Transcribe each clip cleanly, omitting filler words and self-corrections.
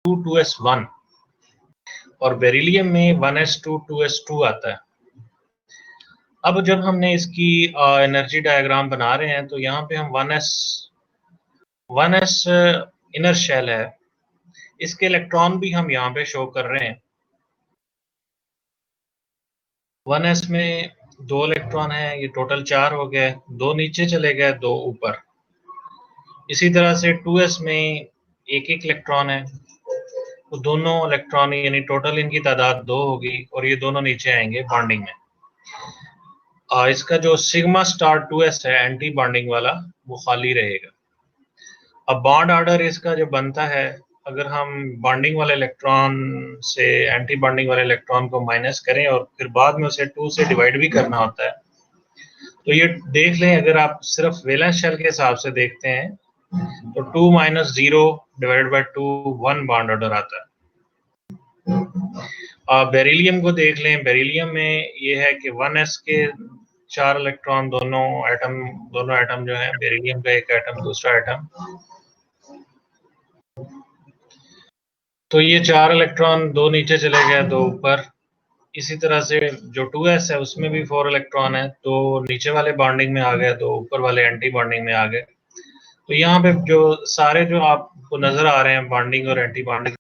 2s1 और beryllium में 1s2 2s2 आता है। अब जब हमने इसकी एनर्जी डायग्राम बना रहे हैं तो यहाँ पे हम 1s इनर शेल है, इसके इलेक्ट्रॉन भी हम यहाँ पे शो कर रहे हैं। 1s में 2 इलेक्ट्रॉन है, ये टोटल 4 हो गए, 2 नीचे चले गए, 2 ऊपर। इसी तरह से 2s में एक इलेक्ट्रॉन है, तो दोनों इलेक्ट्रॉन यानी टोटल इनकी तादाद 2 होगी और ये दोनों नीचे आएंगे बॉन्डिंग में। इसका जो सिग्मा स्टार 2s है एंटी बॉन्डिंग वाला, वो खाली रहेगा। अब बॉन्ड ऑर्डर इसका जो बनता है, अगर हम बॉन्डिंग वाले इलेक्ट्रॉन से एंटी बॉन्डिंग वाले इलेक्ट्रॉन को माइनस करें और फिर बाद में उसे 2 से डिवाइड भी करना होता है, तो ये देख लें, अगर आप सिर्फ वैलेंस शेल के हिसाब से देखते हैं तो 2 - 0 डिवाइडेड बाय 2 1 बॉन्ड ऑर्डर आता है। बेरिलियम को देख लें, बेरिलियम में ये है कि 1s के 4 इलेक्ट्रॉन, दोनों एटम जो है, बेरिलियम का एक एटम दूसरा एटम, तो ये 4 इलेक्ट्रॉन 2 नीचे चले गए, 2 ऊपर। इसी तरह से जो 2s है उसमें भी 4 इलेक्ट्रॉन है, 2 नीचे वाले बॉन्डिंग में आ गए, 2 ऊपर वाले एंटी बॉन्डिंग में आ गए। तो यहाँ पे जो सारे जो आपको नजर आ रहे हैं बॉन्डिंग और एंटी बॉन्डिंग,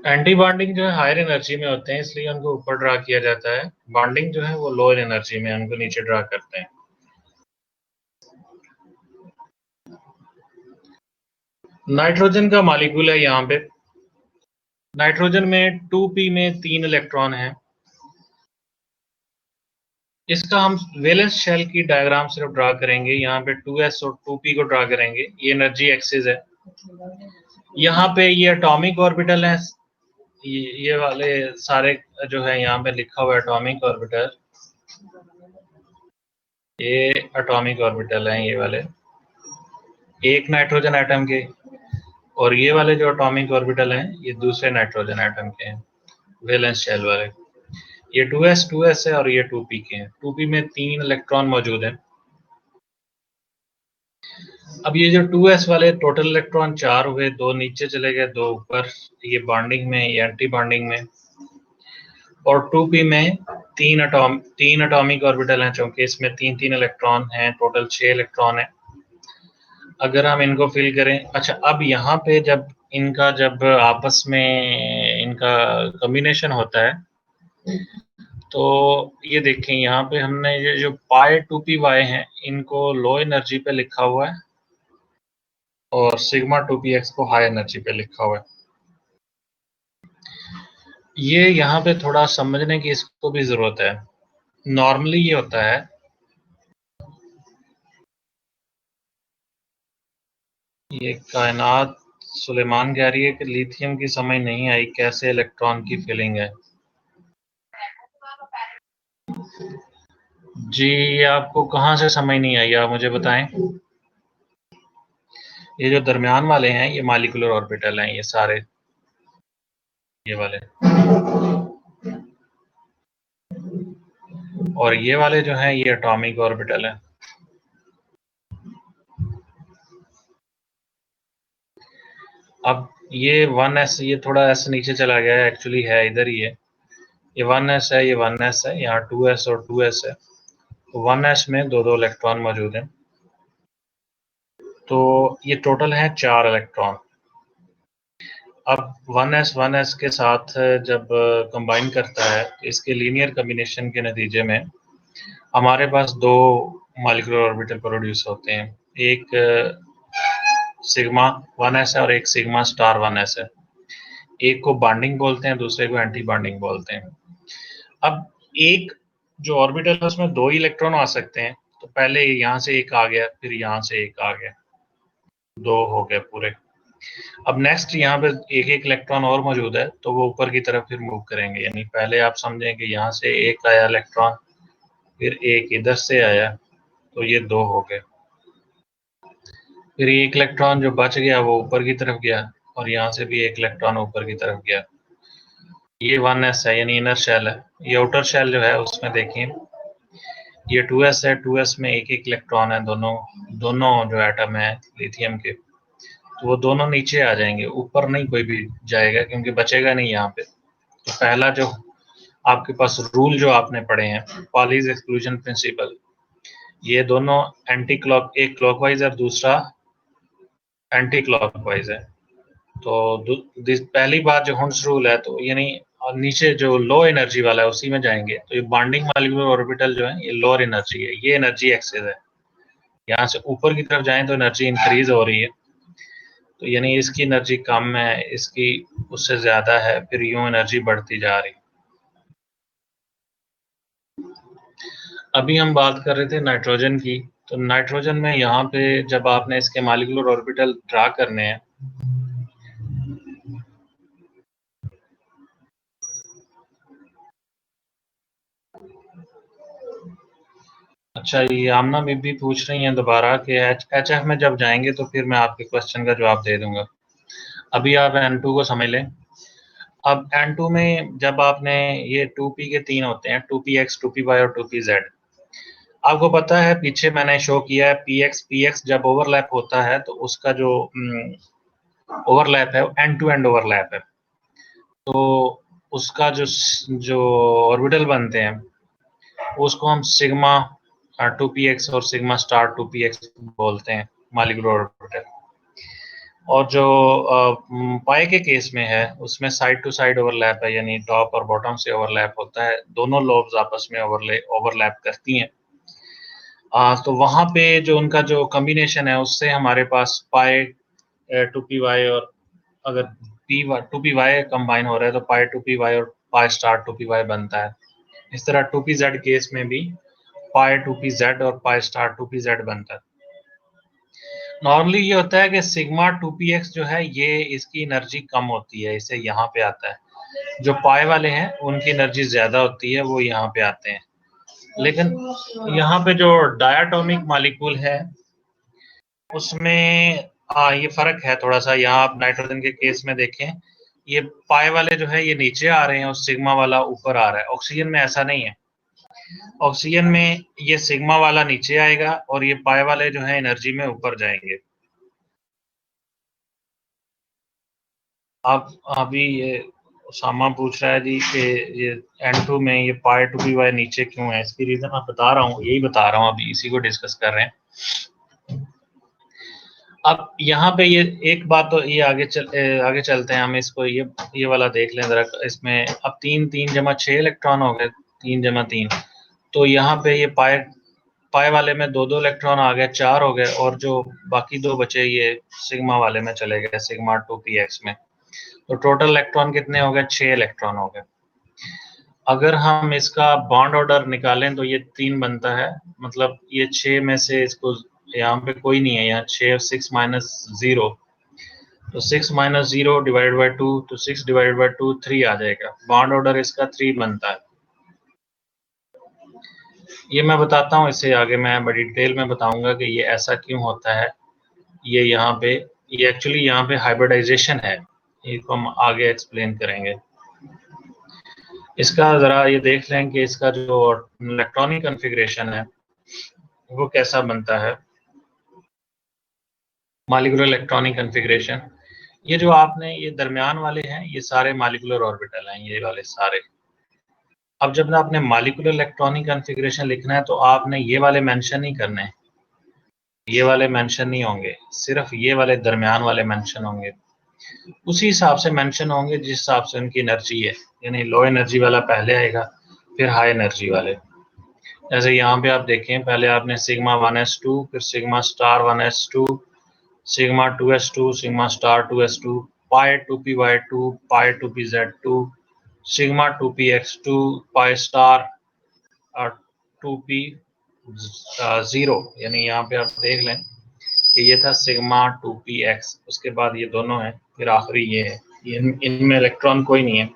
एंटी बॉन्डिंग जो है हायर एनर्जी में होते हैं, इसलिए उनको ऊपर ड्रा किया जाता है। बॉन्डिंग जो है वो लोअर एनर्जी में, उनको नीचे ड्रा करते हैं। नाइट्रोजन का मॉलिक्यूल है यहाँ पे। नाइट्रोजन में 2p में 3 इलेक्ट्रॉन है। इसका हम वैलेंस शेल की डायग्राम सिर्फ ड्रा करेंगे, यहाँ पे 2s और 2p को ड्रा करेंगे। ये एनर्जी एक्सिस है। यहाँ पे ये एटॉमिक ऑर्बिटल है, ये वाले सारे जो है यहाँ पे लिखा हुआ है एटॉमिक ऑर्बिटल, ये एटॉमिक ऑर्बिटल हैं, ये वाले एक नाइट्रोजन एटम के, और ये वाले जो एटॉमिक ऑर्बिटल हैं ये दूसरे नाइट्रोजन एटम के हैं, वैलेंस शेल वाले। ये 2s है और ये 2p के हैं। 2p में 3 इलेक्ट्रॉन मौजूद हैं। अब ये जो 2s वाले टोटल इलेक्ट्रॉन 4 हुए, 2 नीचे चले गए, 2 ऊपर, ये बॉन्डिंग में, ये एंटी बॉन्डिंग में। और 2p में 3 एटॉमिक ऑर्बिटल हैं, क्योंकि इसमें 3 इलेक्ट्रॉन हैं, टोटल 6 इलेक्ट्रॉन है। अगर हम इनको फिल करें, अच्छा अब यहाँ पे जब आपस में इनका कॉम्बिनेशन होता है, तो ये देखें यहाँ पे हमने ये जो पाई 2py हैं, इनको लो एनर्जी पे लिखा हुआ है और सिग्मा 2px को हाई एनर्जी पे लिखा हुआ है। ये यहाँ पे थोड़ा समझने की इसको भी जरूरत है। नॉर्मली ये होता है, ये कायनात सुलेमान कह रही है कि लिथियम की समझ नहीं आई, कैसे इलेक्ट्रॉन की फिलिंग है। जी, आपको कहाँ से समझ नहीं आई, आप मुझे बताएं। ये जो दरमियान वाले हैं, ये मॉलिक्यूलर ऑर्बिटल हैं, ये सारे, ये वाले, और ये वाले जो हैं, ये एटॉमिक ऑर्बिटल हैं। अब ये 1s, ये थोड़ा s नीचे चला गया है, एक्चुअली है इधर ही है। ये 1s है, ये 1s है, यहाँ 2s और 2s है। तो 1s में 2 इलेक्ट्रॉन मौजूद हैं। तो ये टोटल है 4 इलेक्ट्रॉन। अब 1s के साथ जब कंबाइन करता है, इसके लीनियर कॉम्बिनेशन के नतीजे में हमारे पास 2 मॉलिक्यूलर ऑर्बिटल प्रोड्यूस होते हैं। एक सिग्मा 1s है और एक सिग्मा स्टार 1s है। एक को बॉन्डिंग बोलते हैं, दूसरे को एंटी बॉन्डिंग बोलते हैं। अब एक जो ऑर्बिटल है, उसमें 2 इलेक्ट्रॉन आ सकते हैं। तो पहले यहाँ से एक आ गया, फिर यहाँ से एक आ गया, 2 हो गए पूरे। अब नेक्स्ट यहाँ पे एक इलेक्ट्रॉन और मौजूद है, तो वो ऊपर की तरफ फिर मूव करेंगे। यानी पहले आप समझें कि यहाँ से एक आया इलेक्ट्रॉन, फिर एक इधर से आया, तो ये 2 हो गए। फिर एक इलेक्ट्रॉन जो बच गया वो ऊपर की तरफ गया, और यहाँ से भी एक इलेक्ट्रॉन ऊपर की तरफ गया। ये 1s है, यानी इनर शेल है। ये आउटर शेल जो है, उसमें देखिए ये 2s है। 2s में एक इलेक्ट्रॉन है, दोनों जो एटम है लिथियम के, तो वो दोनों नीचे आ जाएंगे, ऊपर नहीं कोई भी जाएगा, क्योंकि बचेगा नहीं यहाँ पे। तो पहला जो आपके पास रूल जो आपने पढ़े हैं, पॉलीज एक्सक्लूजन प्रिंसिपल, ये दोनों एंटी क्लॉक, एक क्लॉकवाइज और दूसरा एंटी क्लॉकवाइज है। तो पहली बार जो हुंस रूल है, तो यानी नीचे जो लो एनर्जी वाला है उसी में जाएंगे। तो ये बॉन्डिंग मॉलिक्यूलर ऑर्बिटल जो है, ये लोअर एनर्जी है, ये एनर्जी एक्सेस है। यहाँ से ऊपर की तरफ जाएं तो एनर्जी इंक्रीज हो रही है, तो यानी इसकी एनर्जी कम है, इसकी उससे ज्यादा है, फिर यूं एनर्जी बढ़ती जा रही। अभी हम बात कर रहे थे नाइट्रोजन की। तो नाइट्रोजन में यहाँ पे जब आपने इसके मॉलिक्यूलर ऑर्बिटल ड्रा करने हैं, अच्छा ये आमना में भी पूछ रही हैं दोबारा कि एच एफ में जब जाएंगे तो फिर मैं आपके क्वेश्चन का जवाब दे दूंगा। अभी आप N2 को समझ लें। अब N2 में जब आपने, ये 2p के 3 होते हैं, 2px, 2py और 2pz। आपको पता है, पीछे मैंने शो किया है, px जब ओवरलैप होता है तो उसका जो ओवरलैप है, एंड टू एंड ओवरलैप है। तो उसका जो ऑर्बिटल बनते हैं, उसको हम सिग्मा 2px और सिग्मा स्टार 2px बोलते हैं, मॉलिक्यूलर ऑर्बिटल। और जो पाई के केस में है, उसमें साइड टू साइड ओवरलैप है, यानी टॉप और बॉटम से ओवरलैप होता है, दोनों लोब्स आपस में ओवरलैप करती हैं। तो वहां पे जो उनका जो कॉम्बिनेशन है, उससे हमारे पास पाई 2py, और अगर पी 2py कंबाइन हो रहा है तो पाई 2py और पाई स्टार 2py बनता है। इस तरह 2pz केस में भी पाई 2pz और पाई स्टार 2pz बनता है। नॉर्मली ये होता है कि सिग्मा 2px जो है, ये इसकी एनर्जी कम होती है, इसे यहाँ पे आता है। जो पाई वाले हैं उनकी एनर्जी ज्यादा होती है, वो यहाँ पे आते हैं। लेकिन यहाँ पे जो डायटोमिक मॉलिक्यूल है, उसमें ये फर्क है थोड़ा सा। यहाँ आप नाइट्रोजन के केस में देखें, ये पाई वाले जो है ये नीचे आ रहे हैं और सिग्मा वाला ऊपर आ रहा है। ऑक्सीजन में ऐसा नहीं है। ऑक्सीजन में ये सिग्मा वाला नीचे आएगा और ये पाई वाले जो है एनर्जी में ऊपर जाएंगे। अब अभी ये उसामा पूछ रहा है जी कि ये N2 में ये पाई टू पी वाई नीचे क्यों है? इसकी रीजन मैं बता रहा हूँ, यही बता रहा हूँ, अभी इसी को डिस्कस कर रहे हैं। अब यहाँ पे ये एक बात तो ये आगे चलते हैं हम इसको, ये वाला देख लें जरा। इसमें अब 3 जमा 6 इलेक्ट्रॉन हो गए, 3 जमा 3, तो यहाँ पे ये पाई वाले में 2 इलेक्ट्रॉन आ गए, 4 हो गए, और जो बाकी 2 बचे ये सिग्मा वाले में चले गए, सिग्मा 2px में। तो टोटल इलेक्ट्रॉन कितने हो गए? 6 इलेक्ट्रॉन हो गए। अगर हम इसका बॉन्ड ऑर्डर निकालें तो ये 3 बनता है, मतलब ये 6 में से इसको यहाँ पे कोई नहीं है, यहाँ 6 और 6 माइनस 0, तो 6 माइनस 0 डिवाइड बाई 2, तो 6 डिवाइड बाई 2 3 आ जाएगा। बॉन्ड ऑर्डर इसका 3 बनता है। ये मैं बताता हूँ, इससे आगे मैं बड़ी डिटेल में बताऊंगा कि ये ऐसा क्यों होता है। ये यहाँ पे ये एक्चुअली यहाँ पे हाइब्रिडाइजेशन है, इसको हम आगे एक्सप्लेन करेंगे। इसका ज़रा ये देख लें कि इसका जो इलेक्ट्रॉनिक कॉन्फ़िगरेशन है वो कैसा बनता है। मॉलिक्यूलर इलेक्ट्रॉनिक कॉन्फ़िगरेशन, ये जो आपने ये दरमियान वाले हैं ये सारे मॉलिक्यूलर ऑर्बिटल हैं, ये वाले सारे। अब जब आपने मॉलिक्यूलर इलेक्ट्रॉनिक कॉन्फ़िगरेशन लिखना है तो आपने ये वाले मेंशन नहीं करने, ये वाले मेंशन नहीं होंगे, सिर्फ ये वाले दरमियान वाले मेंशन होंगे। उसी हिसाब से मेंशन होंगे जिस हिसाब से उनकी एनर्जी है, यानी लो एनर्जी वाला पहले आएगा, फिर हाई एनर्जी वाले। जैसे यहाँ पे आप देखें, पहले आपने सिग्मा 1s2, फिर sigma star 1s2, sigma 2s2, sigma star 2s2, पाई 2py2, पाई 2pz2, sigma 2px2, pi star 2p0, यानी यहाँ पे आप देख लें कि ये था सिग्मा 2px, उसके बाद ये दोनों हैं, फिर आखिरी ये है। इनमें इलेक्ट्रॉन कोई नहीं है।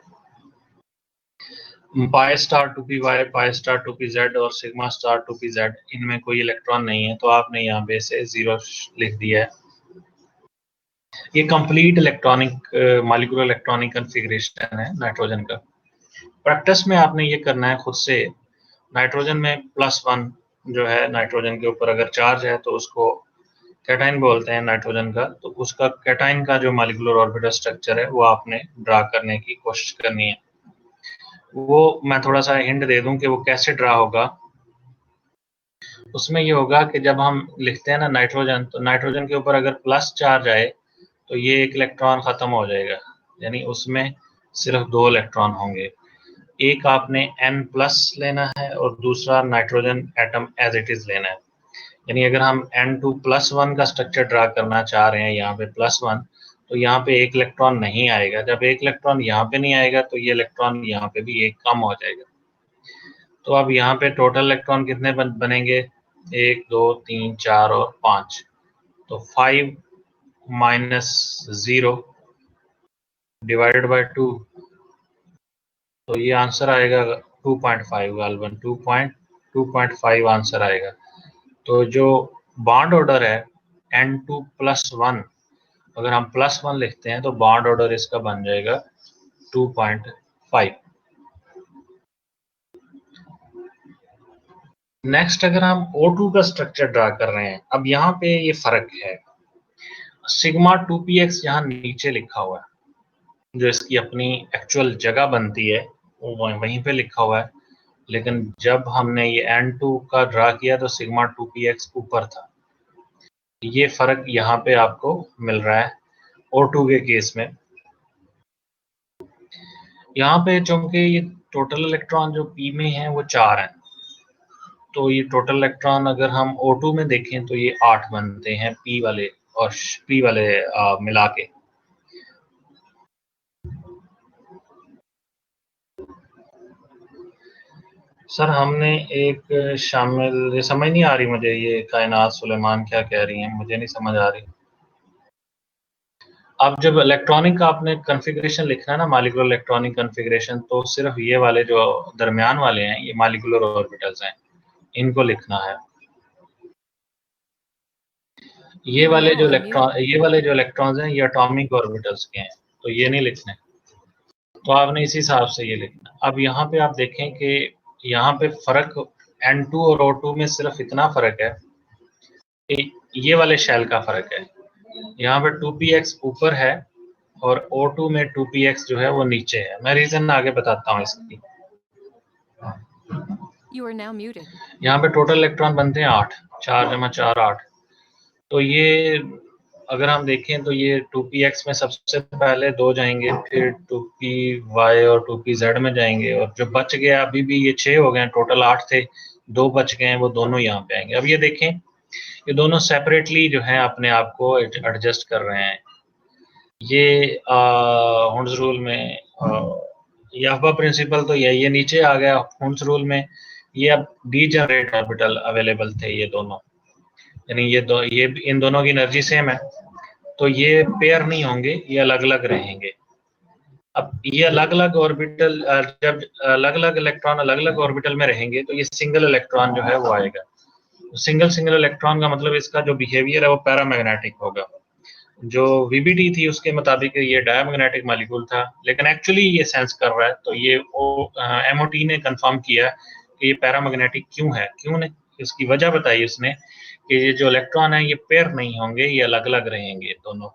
Pi star 2py, pi star 2pz और सिग्मा स्टार 2pz, इनमें कोई इलेक्ट्रॉन नहीं है, तो आपने यहाँ पे से 0 लिख दिया है। ये complete electronic molecular electronic configuration है नाइट्रोजन का। प्रैक्टिस में आपने ये करना है खुद से। नाइट्रोजन में +1 जो है, नाइट्रोजन के ऊपर अगर चार्ज है तो उसको कैटाइन बोलते हैं नाइट्रोजन का, तो उसका कैटाइन का जो मॉलिक्यूलर ऑर्बिटल स्ट्रक्चर है वो आपने ड्रा करने की कोशिश करनी है। वो मैं थोड़ा सा हिंट दे दूं कि वो कैसे ड्रा होगा। उसमें ये होगा कि जब हम लिखते हैं ना नाइट्रोजन, तो नाइट्रोजन के ऊपर अगर प्लस चार्ज आए तो ये एक इलेक्ट्रॉन खत्म हो जाएगा, यानी उसमें सिर्फ 2 इलेक्ट्रॉन होंगे। एक आपने N प्लस लेना है और दूसरा nitrogen atom as it is लेना है। यानी अगर हम N2+1 का स्ट्रक्चर ड्रा करना चाह रहे हैं यहाँ पे +1, तो यहाँ पे एक इलेक्ट्रॉन नहीं आएगा। जब एक इलेक्ट्रॉन यहाँ पे नहीं आएगा तो ये इलेक्ट्रॉन यहाँ पे भी एक कम हो जाएगा। तो अब यहाँ पे टोटल इलेक्ट्रॉन कितने बनेंगे? 1 2 3 4 और 5, तो 5 माइनस 0 डिवाइडेड बाई 2, तो ये आंसर आएगा 2.5 गालबन 2.5 आंसर आएगा। तो जो बॉन्ड ऑर्डर है N2+1, अगर हम +1 लिखते हैं तो बॉन्ड ऑर्डर इसका बन जाएगा 2.5। नेक्स्ट अगर हम O2 का स्ट्रक्चर ड्रा कर रहे हैं, अब यहाँ पे ये फर्क है, सिग्मा 2px यहाँ नीचे लिखा हुआ है, जो इसकी अपनी एक्चुअल जगह बनती है वो वहीं पे लिखा हुआ है, लेकिन जब हमने ये N2 का ड्रा किया तो सिग्मा 2px ऊपर था। ये फर्क यहाँ पे आपको मिल रहा है O2 के केस में। यहाँ पे चूंकि ये टोटल इलेक्ट्रॉन जो P में है वो 4 हैं, तो ये टोटल इलेक्ट्रॉन अगर हम O2 में देखें तो ये 8 बनते हैं P वाले और P वाले मिला के। सर हमने एक शामिल, ये समझ नहीं आ रही मुझे, ये कायनात सुलेमान क्या कह रही हैं, मुझे नहीं समझ आ रही। अब जब इलेक्ट्रॉनिक का आपने कॉन्फ़िगरेशन लिखना है ना, मॉलिक्यूलर इलेक्ट्रॉनिक कॉन्फ़िगरेशन, तो सिर्फ ये वाले जो दरमियान वाले हैं ये मॉलिक्यूलर ऑर्बिटल्स हैं, इनको लिखना है। ये वाले जो इलेक्ट्रॉन्स हैं ये एटॉमिक ऑर्बिटल्स के हैं, तो ये नहीं लिखने, तो आपने इसी हिसाब से ये लिखना। अब यहाँ पे आप देखें कि यहाँ पे फर्क N2 और O2 में सिर्फ इतना फर्क है कि ये वाले शेल का फर्क है। यहाँ पे 2px ऊपर है और O2 में 2px जो है वो नीचे है। मैं रीजन आगे बताता हूँ इसकी। यहाँ पे टोटल इलेक्ट्रॉन बनते हैं 8, 4 जमा 4 8। तो ये अगर हम देखें तो ये 2px में सबसे पहले 2 जाएंगे, फिर 2py और 2pz में जाएंगे, और जो बच गया अभी भी ये 6 हो गए, टोटल 8 थे, 2 बच गए हैं, वो दोनों यहाँ पे आएंगे। अब ये देखें ये दोनों सेपरेटली जो है अपने आप को एडजस्ट कर रहे हैं। ये हुंस रूल में ये अफबा प्रिंसिपल तो ये नीचे आ गया हुंस रूल में। ये अब डीजनरेट ऑर्बिटल अवेलेबल थे ये दोनों, यानी ये इन दोनों की एनर्जी सेम है, तो ये पेयर नहीं होंगे, ये अलग अलग रहेंगे। अब ये अलग अलग ऑर्बिटल, जब अलग अलग इलेक्ट्रॉन अलग अलग ऑर्बिटल में रहेंगे तो ये सिंगल इलेक्ट्रॉन जो है वो आएगा। सिंगल इलेक्ट्रॉन का मतलब इसका जो बिहेवियर है वो पैरामैग्नेटिक होगा। जो वीबीटी थी उसके मुताबिक ये डायमैग्नेटिक मॉलिक्यूल था, लेकिन एक्चुअली ये सेंस कर रहा है, तो ये एमओटी ने कंफर्म किया कि ये पैरामैग्नेटिक क्यों है। क्यों ने इसकी वजह बताई उसने कि ये जो इलेक्ट्रॉन है ये पेयर नहीं होंगे, ये अलग अलग रहेंगे दोनों।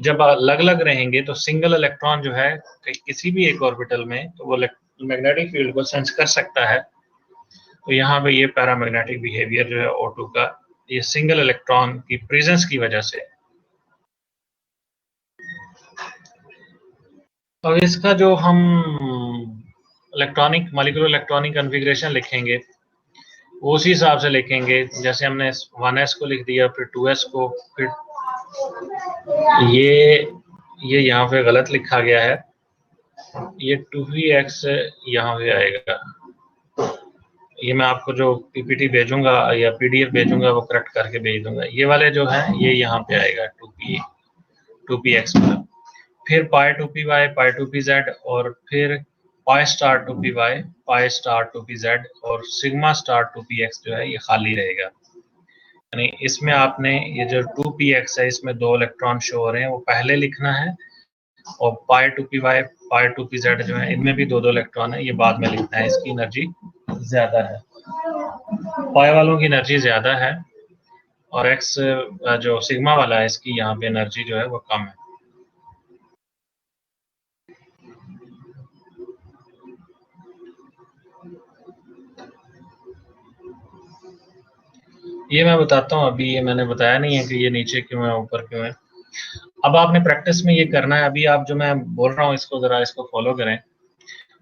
जब अलग अलग रहेंगे तो सिंगल इलेक्ट्रॉन जो है किसी भी एक ऑर्बिटल में, तो वो मैग्नेटिक फील्ड को सेंस कर सकता है। तो यहाँ पे ये पैरामैग्नेटिक बिहेवियर जो है O2 का, ये सिंगल इलेक्ट्रॉन की प्रेजेंस की वजह से। अब इसका जो हम इलेक्ट्रॉनिक मॉलिक्यूलर इलेक्ट्रॉनिक कॉन्फ़िगरेशन लिखेंगे वो उसी हिसाब से लिखेंगे, जैसे हमने 1s को लिख दिया, फिर 2s को, फिर ये यहाँ पे गलत लिखा गया है, ये 2px यहाँ पे आएगा। ये मैं आपको जो पीपीटी भेजूंगा या पीडीएफ भेजूंगा वो करेक्ट करके भेज दूंगा। ये वाले जो है ये यहाँ पे आएगा 2px पर, फिर पाई 2py, पाई 2pz, और फिर pi star 2py, pi star 2pz, और सिग्मा स्टार 2px जो है ये खाली रहेगा। यानी इसमें आपने ये जो 2px है इसमें 2 इलेक्ट्रॉन शो हो रहे हैं, वो पहले लिखना है, और पाई 2py, पाई 2pz जो है इनमें भी 2 इलेक्ट्रॉन है, ये बाद में लिखना है। इसकी एनर्जी ज्यादा है, पाई वालों की एनर्जी ज्यादा है, और एक्स जो सिग्मा वाला है इसकी यहाँ पे एनर्जी जो है वो कम है। ये मैं बताता हूँ, अभी ये मैंने बताया नहीं है कि ये नीचे क्यों है ऊपर क्यों है। अब आपने प्रैक्टिस में ये करना है। अभी आप जो मैं बोल रहा हूँ इसको जरा इसको फॉलो करें।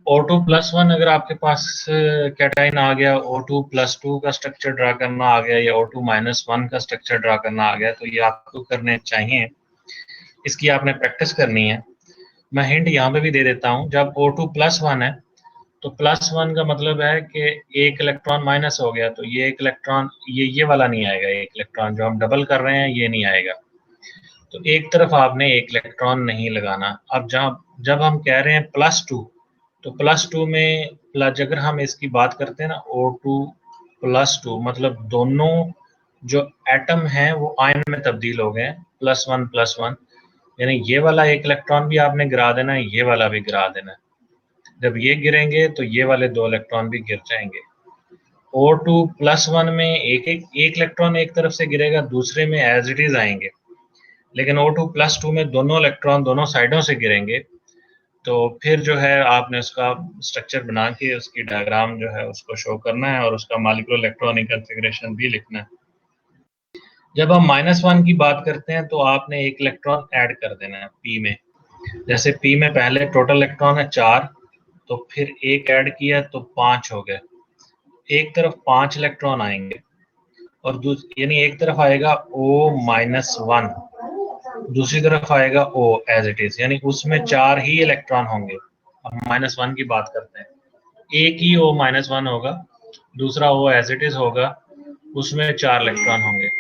O2+1 अगर आपके पास कैटाइन आ गया, O2+2 का स्ट्रक्चर ड्रा करना आ गया, या O2-1 का स्ट्रक्चर ड्रा करना आ गया, तो ये आपको करने चाहिए, इसकी आपने प्रैक्टिस करनी है। मैं हिंट यहाँ पे भी दे देता हूँ, जब O2+1 है तो +1 का मतलब है कि एक इलेक्ट्रॉन माइनस हो गया, तो ये एक इलेक्ट्रॉन ये वाला नहीं आएगा, एक इलेक्ट्रॉन जो हम डबल कर रहे हैं ये नहीं आएगा। तो एक तरफ आपने एक इलेक्ट्रॉन नहीं लगाना। अब जब हम कह रहे हैं +2, तो +2 में अगर हम इसकी बात करते हैं ना, O2+2 मतलब दोनों जो एटम हैं वो आयन में तब्दील हो गए, +1+1, यानी ये वाला एक इलेक्ट्रॉन भी आपने गिरा देना है, ये वाला भी गिरा देना है। जब ये गिरेंगे तो ये वाले 2 इलेक्ट्रॉन भी गिर जाएंगे। O2+1 में एक इलेक्ट्रॉन एक तरफ से गिरेगा, दूसरे में एज इट इज आएंगे, लेकिन O2+2 में दोनों इलेक्ट्रॉन दोनों साइडों से गिरेंगे। तो फिर जो है आपने उसका स्ट्रक्चर बना के उसकी डायग्राम जो है उसको शो करना है, और उसका मॉलिक्यूलर इलेक्ट्रॉनिक कॉन्फ़िगरेशन भी लिखना है। जब हम -1 की बात करते हैं तो आपने एक इलेक्ट्रॉन ऐड कर देना है P में। जैसे P में पहले टोटल इलेक्ट्रॉन है 4, तो फिर एक ऐड किया तो 5 हो गए। एक तरफ 5 इलेक्ट्रॉन आएंगे, और यानी एक तरफ आएगा O-1, दूसरी तरफ आएगा O एज इट इज, यानी उसमें 4 ही इलेक्ट्रॉन होंगे। अब -1 की बात करते हैं, एक ही O-1 होगा, दूसरा O एज इट इज होगा, उसमें 4 इलेक्ट्रॉन होंगे।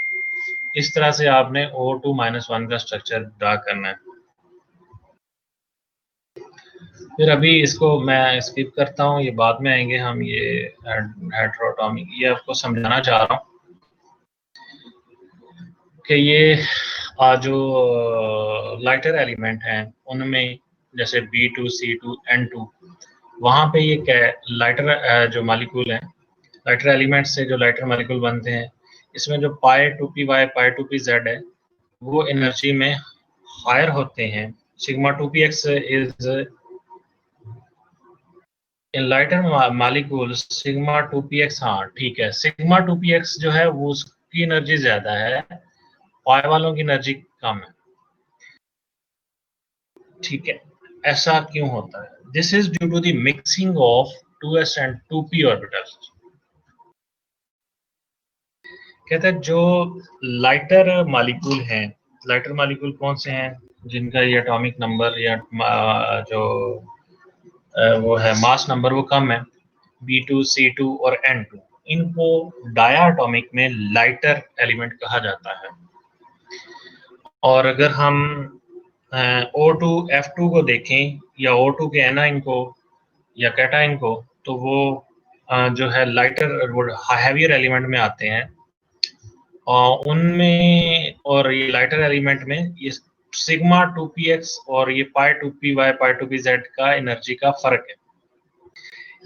इस तरह से आपने O2-1 का स्ट्रक्चर ड्रा करना है। फिर अभी इसको मैं स्किप करता हूँ, ये बाद में आएंगे हम, ये हेटेरोटॉमिक, ये आपको समझाना चाह रहा हूँ कि ये जो लाइटर एलिमेंट हैं उनमें जैसे B2, C2, N2, वहाँ पे ये लाइटर जो मॉलिक्यूल हैं, लाइटर एलिमेंट से जो लाइटर मॉलिक्यूल बनते हैं, इसमें जो पाई 2py, पाई 2pz है वो एनर्जी में हायर होते हैं sigma 2px is in lighter molecule sigma 2px, हाँ ठीक है, सिग्मा 2px जो है वो उसकी एनर्जी ज्यादा है, पाई वालों की एनर्जी कम है, ठीक है। ऐसा क्यों होता है? This is due to the mixing of 2s and 2p orbitals. कहते हैं जो लाइटर मॉलिक्यूल हैं, लाइटर मॉलिक्यूल कौन से हैं जिनका ये एटॉमिक नंबर या जो वो है मास नंबर वो कम है, B2, C2 और N2, इनको डायाटॉमिक में लाइटर एलिमेंट कहा जाता है। और अगर हम O2 F2 को देखें या O2 के एनाइन को या कैटाइन को, तो वो जो है लाइटर वो हैवियर एलिमेंट में आते हैं, और उनमें और ये लाइटर एलिमेंट में ये सिग्मा 2px और ये पाई 2py पाई 2pz का एनर्जी का फर्क है।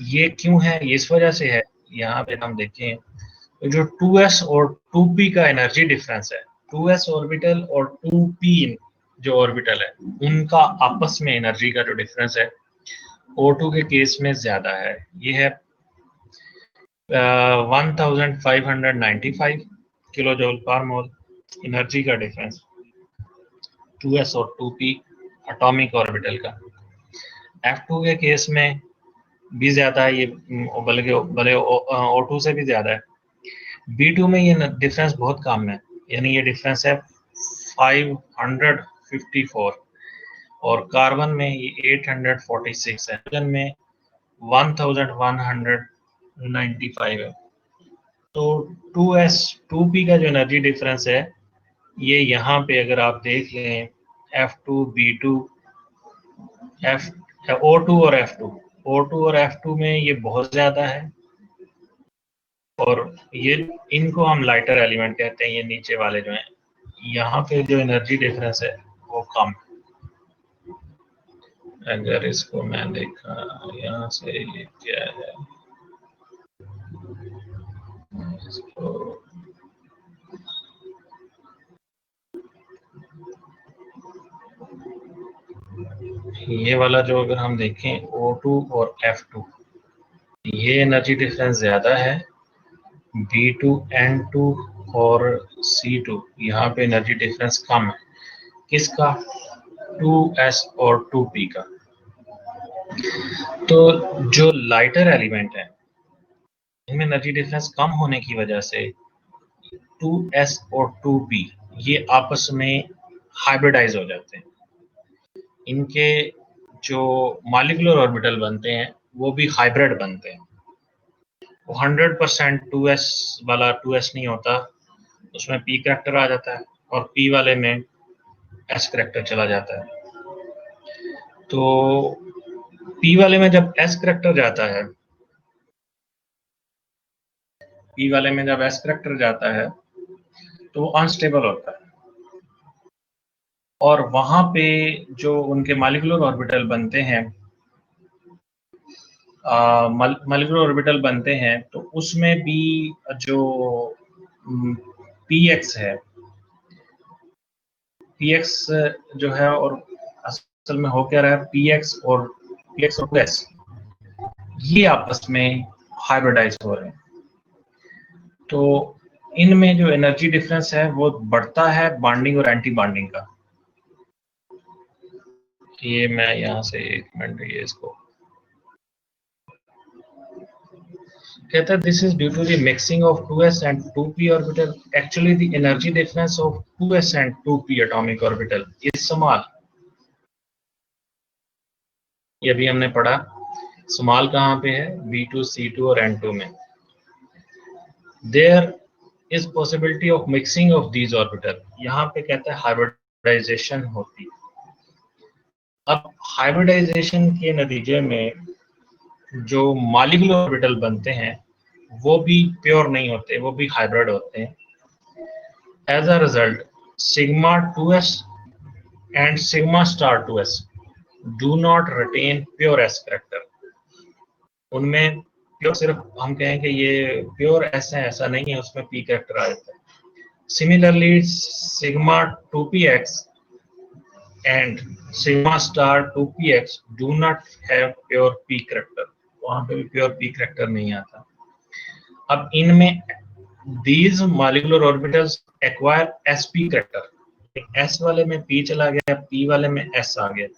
ये क्यों है? ये इस वजह से है, यहाँ पे हम देखें तो जो 2s और 2p का एनर्जी डिफरेंस है, 2s ऑर्बिटल और 2p जो ऑर्बिटल है, उनका आपस में एनर्जी का जो डिफरेंस है O2 के केस में ज्यादा है। ये है 1595 किलो जूल पर मोल एनर्जी का डिफरेंस 2s और 2p एटॉमिक ऑर्बिटल का। F2 के केस में भी ज्यादा है, ये भले O2 से भी ज्यादा है। B2 में ये डिफरेंस बहुत कम है, यानी ये डिफरेंस है 554, और कार्बन में ये 846 है, हाइड्रोजन में 1195 है। तो 2s 2p का जो एनर्जी डिफरेंस है, ये यहाँ पे अगर आप देख लें F2 B2 F O2 और F2 में ये बहुत ज्यादा है, और ये इनको हम लाइटर एलिमेंट कहते हैं। ये नीचे वाले जो हैं, यहाँ पे जो एनर्जी डिफरेंस है वो कम है। अगर इसको मैं देखा यहाँ से, ये क्या है, इसको ये वाला जो अगर हम देखें O2 और F2, ये एनर्जी डिफरेंस ज्यादा है, B2 N2 और C2 यहाँ पे एनर्जी डिफरेंस कम है। किसका? 2s और 2p का। तो जो लाइटर एलिमेंट है इनमें एनर्जी डिफरेंस कम होने की वजह से 2s और 2p ये आपस में हाइब्रिडाइज हो जाते हैं। इनके जो मॉलिक्यूलर ऑर्बिटल बनते हैं वो भी हाइब्रिड बनते हैं। वो 100% 2s वाला 2s नहीं होता, उसमें p करैक्टर आ जाता है, और p वाले में s करैक्टर चला जाता है। तो p वाले में जब s करैक्टर जाता है, p वाले में जब s करैक्टर जाता है तो वो अनस्टेबल होता है, और वहां पे जो उनके मॉलिक्यूलर ऑर्बिटल बनते हैं, मॉलिक्यूलर ऑर्बिटल बनते हैं, तो उसमें भी जो px है, px जो है, और असल में हो क्या रहा है, px और 2s ये आपस में हाइब्रिडाइज हो रहे हैं। तो इनमें जो एनर्जी डिफरेंस है वो बढ़ता है बॉन्डिंग और एंटी बॉन्डिंग का। ये मैं यहाँ से एक मिनट, ये इसको कहता है this is due to the mixing of 2s and 2p orbital. Actually the energy difference of 2s and 2p atomic orbital is small. ये अभी हमने पढ़ा, स्मॉल कहाँ पे है? B2 C2 और N2 में। There is possibility of mixing of these orbital, यहाँ पे कहता है हाइब्रिडाइजेशन होती है। अब हाइब्रिडाइजेशन के नतीजे में जो मॉलिक्यूलर ऑर्बिटल बनते हैं वो भी प्योर नहीं होते, वो भी हाइब्रिड होते हैं। As a result sigma 2s and sigma star 2s do not retain pure s character. उनमें प्योर, सिर्फ हम कहें कि ये प्योर s है ऐसा नहीं है, उसमें p करैक्टर आ जाता है। Similarly sigma 2px and sigma star 2px do not have pure p character, वहां पे भी प्योर p character नहीं आता। अब इनमें these molecular orbitals acquire sp character, s वाले में p चला गया, p वाले में s आ गया।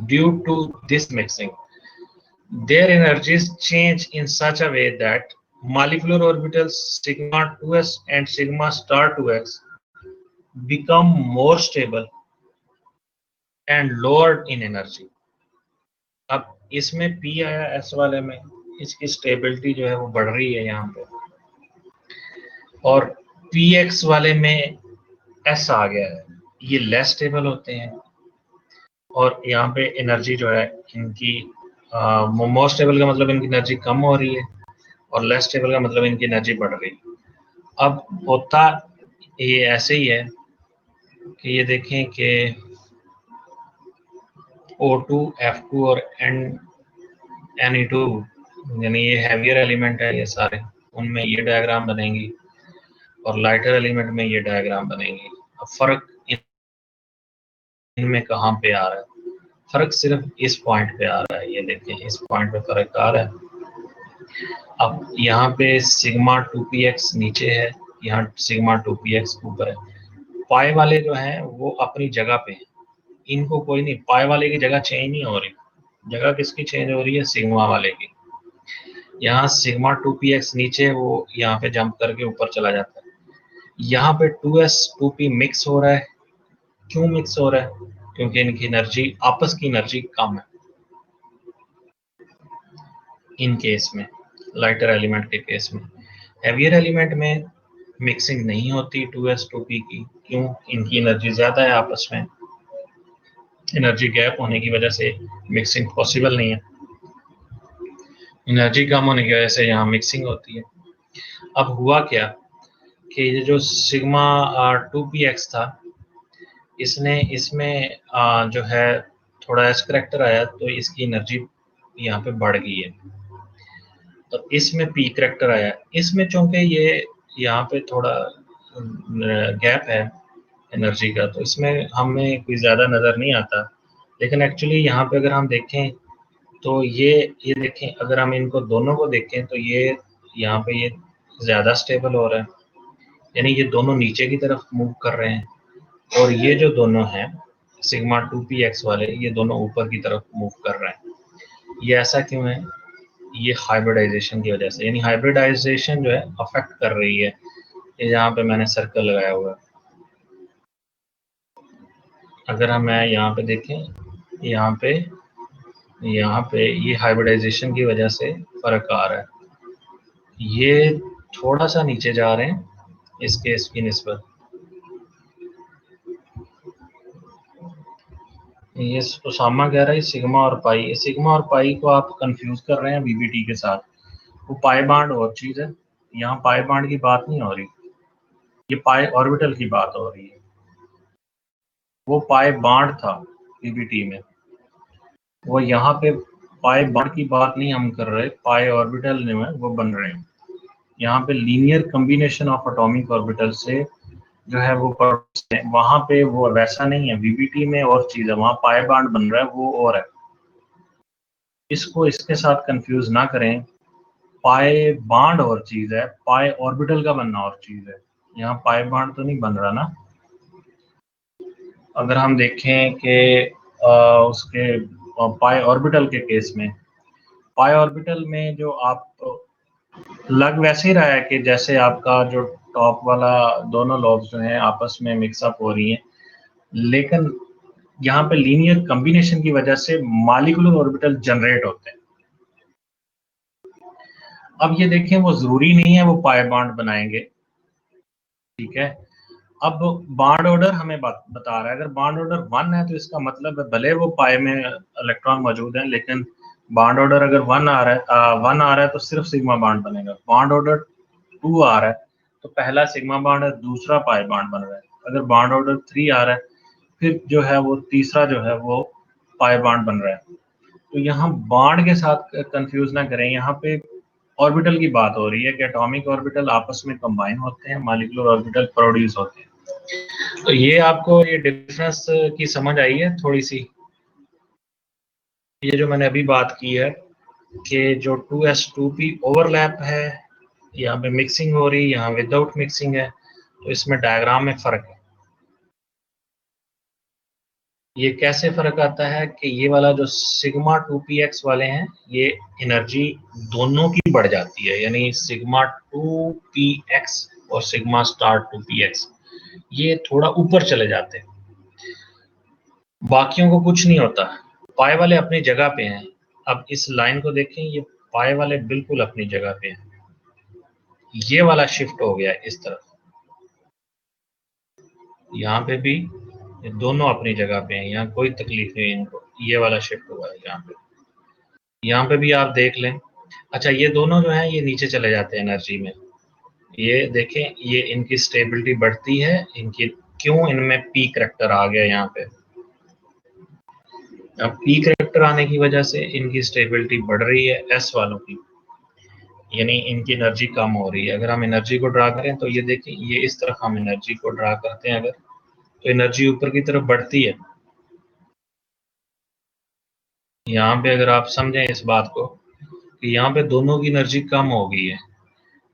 due to this mixing their energies change in such a way that molecular orbitals sigma 2s and sigma star 2x become more stable and lowered in energy। अब इसमें P आया S वाले में, इसकी stability जो है वो बढ़ रही है यहाँ पे, और PX वाले में S आ गया है, ये लेस स्टेबल होते हैं और यहाँ पे एनर्जी जो है इनकी मोर स्टेबल का मतलब इनकी एनर्जी कम हो रही है और लेस स्टेबल का मतलब इनकी एनर्जी बढ़ रही है। अब होता ये ऐसे ही है कि ये देखें कि O2, F2 और Ne2 यानी ये हैवियर एलिमेंट है, ये सारे उनमें ये डायग्राम बनेंगी और लाइटर एलिमेंट में ये डायग्राम बनेंगी। अब फर्क इनमें कहाँ पे आ रहा है? फर्क सिर्फ इस पॉइंट पे आ रहा है, ये देखें इस पॉइंट पे फर्क आ रहा है। अब यहाँ पे सिग्मा 2px नीचे है, यहाँ सिग्मा 2px ऊपर है। पाई वाले जो हैं वो अपनी जगह पे हैं, इनको कोई नहीं, पाई वाले की जगह चेंज नहीं हो रही, जगह किसकी चेंज हो रही है? सिग्मा वाले की। यहाँ सिग्मा 2px नीचे, वो यहाँ पे जंप करके ऊपर चला जाता है। यहाँ पे 2s 2p मिक्स हो रहा है। क्यों मिक्स हो रहा है? क्योंकि इनकी एनर्जी, आपस की एनर्जी कम है। इन केस में, लाइटर एलिमेंट के केस में, हैवियर एलिमेंट में मिक्सिंग नहीं होती 2s 2p की। क्यों? इनकी एनर्जी ज्यादा है, आपस में एनर्जी गैप होने की वजह से मिक्सिंग पॉसिबल नहीं है। एनर्जी कम होने की वजह से यहाँ मिक्सिंग होती है। अब हुआ क्या कि ये जो सिग्मा 2px था, इसमें जो है थोड़ा एस करेक्टर आया, तो इसकी एनर्जी यहाँ पे बढ़ गई है। तो इसमें पी करेक्टर आया, इसमें चूंकि ये यहाँ पे थोड़ा गैप है एनर्जी का, तो इसमें हमें कोई ज़्यादा नज़र नहीं आता। लेकिन एक्चुअली यहाँ पे अगर हम देखें तो ये देखें, अगर हम इनको दोनों को देखें तो ये यहाँ पे ये ज़्यादा स्टेबल हो रहा है, यानी ये दोनों नीचे की तरफ मूव कर रहे हैं, और ये जो दोनों हैं सिग्मा 2px वाले, ये दोनों ऊपर की तरफ मूव कर रहे हैं। ये ऐसा क्यों है? ये हाइब्रिडाइजेशन की वजह से, यानी हाइब्रिडाइजेशन जो है अफेक्ट कर रही है। ये यहाँ पे मैंने सर्कल लगाया हुआ है, अगर हम यहाँ पे देखें, यहाँ पे ये हाइब्रिडाइजेशन की वजह से फर्क आ रहा है। ये थोड़ा सा नीचे जा रहे हैं इस केस की निस्बत। ये उसामा कह रहा है सिग्मा और पाई, सिग्मा और पाई को आप कंफ्यूज कर रहे हैं बीबीटी के साथ। वो पाई बांड और चीज है, यहाँ पाई बांड की बात नहीं हो रही, ये पाई ऑर्बिटल की बात हो रही है। वो पाई बांड था बीबीटी में, वो यहाँ पे पाई बांड की बात नहीं हम कर रहे, पाई ऑर्बिटल में वो बन रहे हैं। यहाँ पे linear combination of atomic orbital से जो है वो वहां पे वो वैसा नहीं है। बीबीटी में और चीज है, वहां पाई बांड बन रहा है, वो और है। इसको इसके साथ कंफ्यूज ना करें, पाई बांड और चीज है, पाई ऑर्बिटल का बनना और चीज है। यहाँ पाई बांड तो नहीं बन रहा ना। अगर हम देखें कि उसके पाई ऑर्बिटल के केस में, पाई ऑर्बिटल में जो आप लग वैसे ही रहा है कि जैसे आपका जो टॉप वाला दोनों लॉब्स जो हैं आपस में मिक्सअप हो रही हैं, लेकिन यहाँ पे लीनियर कॉम्बिनेशन की वजह से मॉलिक्यूलर ऑर्बिटल जनरेट होते हैं। अब ये देखें, वो जरूरी नहीं है वो पाई बांड बनाएंगे, ठीक है। अब बांड ऑर्डर हमें बता रहा है, अगर बांड ऑर्डर 1 है तो इसका मतलब है भले वो पाई में इलेक्ट्रॉन मौजूद है, लेकिन बांड ऑर्डर अगर 1 आ रहा है 1 आ रहा है तो सिर्फ सिग्मा बांड बनेगा। बांड ऑर्डर 2 आ रहा है तो पहला सिग्मा बांड है, दूसरा पाई बांड बन रहा है। अगर बांड ऑर्डर 3 आ रहा है, फिर जो है वो तीसरा जो है वो पाई बांड बन रहा है। तो यहाँ बांड के साथ कंफ्यूज ना करें, यहाँ पे ऑर्बिटल की बात हो रही है कि एटॉमिक ऑर्बिटल आपस में कंबाइन होते हैं, मॉलिक्यूलर ऑर्बिटल प्रोड्यूस होते हैं। तो ये आपको ये डिफरेंस की समझ आई है थोड़ी सी? ये जो मैंने अभी बात की है कि जो 2s2p ओवरलैप है, यहाँ पे मिक्सिंग हो रही है, यहाँ विदाउट मिक्सिंग है, तो इसमें डायग्राम में फर्क है। ये कैसे फर्क आता है कि ये वाला जो सिग्मा 2px वाले हैं, ये एनर्जी दोनों की बढ़ जाती है, यानी सिग्मा 2px और सिग्मा स्टार 2px ये थोड़ा ऊपर चले जाते हैं, बाकियों को कुछ नहीं होता, पाए वाले अपनी जगह पे हैं। अब इस लाइन को देखें, ये पाए वाले बिल्कुल अपनी जगह पे हैं, ये वाला शिफ्ट हो गया इस तरफ, यहाँ पे भी ये दोनों अपनी जगह पे हैं, यहाँ कोई तकलीफ नहीं इनको, ये वाला शिफ्ट हुआ है यहाँ पे भी आप देख लें। अच्छा, ये दोनों जो हैं ये नीचे चले जाते हैं एनर्जी में, ये देखें, ये इनकी स्टेबिलिटी बढ़ती है, इनकी क्यों, इनमें पी करैक्टर आ गया यहाँ पे। अब पी करैक्टर आने की वजह से इनकी स्टेबिलिटी बढ़ रही है एस वालों की, यानी इनकी एनर्जी कम हो रही है। अगर हम एनर्जी को ड्रा करें तो ये देखें, ये इस तरफ हम एनर्जी को ड्रा करते हैं अगर, तो एनर्जी ऊपर की तरफ बढ़ती है। यहाँ पे अगर आप समझें इस बात को कि यहाँ पे दोनों की एनर्जी कम हो गई है,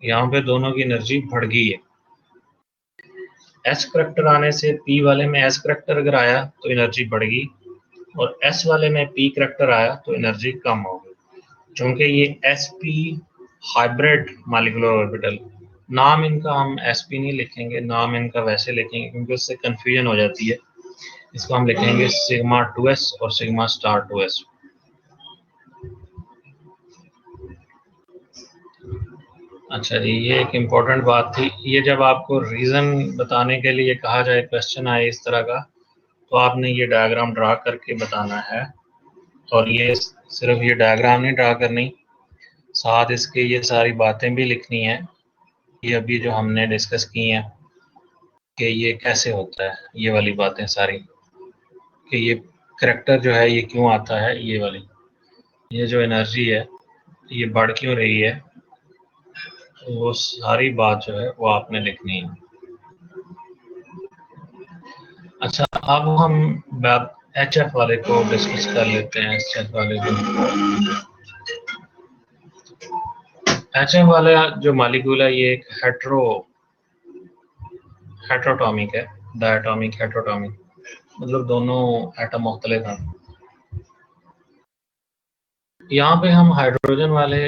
यहाँ पे दोनों की एनर्जी बढ़ गई है। एस करैक्टर आने से पी वाले में एस करैक्टर अगर आया तो एनर्जी बढ़ गई, और एस वाले में पी करैक्टर आया तो एनर्जी कम हो गई। क्योंकि ये S P hybrid molecular orbital, नाम इनका हम एस पी नहीं लिखेंगे, नाम इनका वैसे लिखेंगे क्योंकि उससे कंफ्यूजन हो जाती है। इसको हम लिखेंगे सिग्मा 2s और सिग्मा स्टार 2s। अच्छा जी, ये एक इम्पोर्टेंट बात थी, ये जब आपको रीज़न बताने के लिए कहा जाए, क्वेश्चन आए इस तरह का, तो आपने ये डायग्राम ड्रा करके बताना है। और ये सिर्फ ये डायग्राम नहीं ड्रा करनी, साथ इसके ये सारी बातें भी लिखनी है, ये अभी जो हमने डिस्कस की हैं कि ये कैसे होता है, ये वाली बातें सारी, कि ये करैक्टर जो है ये क्यों आता है, ये वाली, ये जो एनर्जी है ये बढ़ क्यों रही है, वो सारी बात जो है वो आपने लिखनी है। अच्छा, अब हम बात HF वाले को डिस्कस कर लेते हैं। HF वाले को, HF वाला जो मॉलिक्यूल है ये एक हेट्रोटॉमिक है, डायटॉमिक हेट्रोटॉमिक, मतलब दोनों एटम मुख्तलिफ हैं। यहाँ पे हम हाइड्रोजन वाले